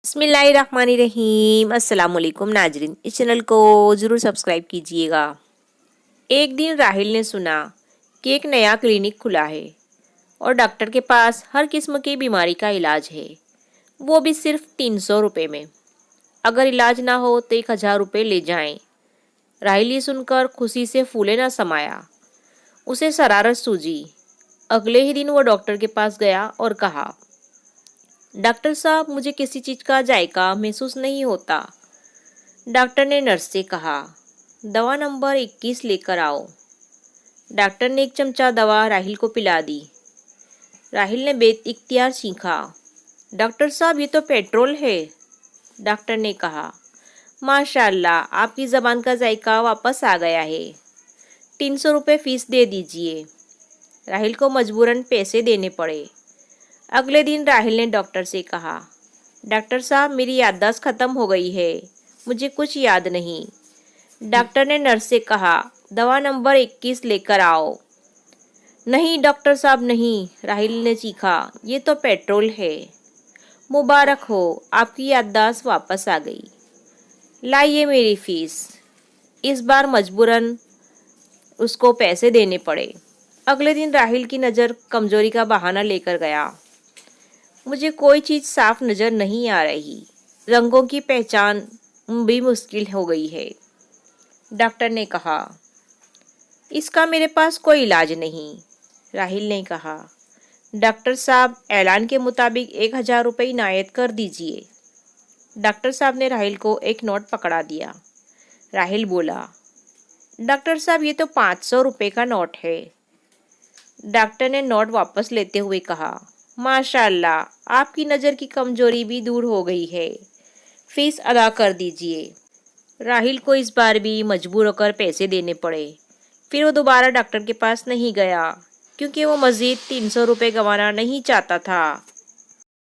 बिस्मिल्लाहिर्रहमानिर्रहीम। अस्सलाम वालेकुम नाजरीन, इस चैनल को ज़रूर सब्सक्राइब कीजिएगा। एक दिन राहिल ने सुना कि एक नया क्लिनिक खुला है और डॉक्टर के पास हर किस्म की बीमारी का इलाज है, वो भी सिर्फ 300 रुपये में। अगर इलाज ना हो तो 1000 रुपये ले जाएं। राहिल ये सुनकर खुशी से फूले ना समाया। उसे शरारत सूझी। अगले ही दिन वो डॉक्टर के पास गया और कहा, डॉक्टर साहब, मुझे किसी चीज़ का जायका महसूस नहीं होता। डॉक्टर ने नर्स से कहा, दवा नंबर 21 लेकर आओ। डॉक्टर ने एक चमचा दवा राहिल को पिला दी। राहिल ने बेइख्तियार चीखा, डॉक्टर साहब, ये तो पेट्रोल है। डॉक्टर ने कहा, माशाल्लाह, आपकी ज़बान का जायका वापस आ गया है। 300 रुपये फीस दे दीजिए। राहिल को मजबूरन पैसे देने पड़े। अगले दिन राहिल ने डॉक्टर से कहा, डॉक्टर साहब, मेरी याददाश्त ख़त्म हो गई है, मुझे कुछ याद नहीं। डॉक्टर ने नर्स से कहा, दवा नंबर 21 लेकर आओ। नहीं डॉक्टर साहब नहीं, राहिल ने चीखा, ये तो पेट्रोल है। मुबारक हो, आपकी याददाश्त वापस आ गई। लाइए मेरी फीस। इस बार मजबूरन उसको पैसे देने पड़े। अगले दिन राहिल की नज़र कमजोरी का बहाना लेकर गया। मुझे कोई चीज़ साफ नज़र नहीं आ रही, रंगों की पहचान भी मुश्किल हो गई है। डॉक्टर ने कहा, इसका मेरे पास कोई इलाज नहीं। राहिल ने कहा, डॉक्टर साहब, ऐलान के मुताबिक 1000 रुपये इनायत कर दीजिए। डॉक्टर साहब ने राहिल को एक नोट पकड़ा दिया। राहिल बोला, डॉक्टर साहब, ये तो 500 रुपये का नोट है। डॉक्टर ने नोट वापस लेते हुए कहा, माशाल्लाह, आपकी नज़र की कमजोरी भी दूर हो गई है। फीस अदा कर दीजिए। राहिल को इस बार भी मजबूर होकर पैसे देने पड़े। फिर वो दोबारा डॉक्टर के पास नहीं गया, क्योंकि वो मज़ीद 300 रुपये गंवाना नहीं चाहता था।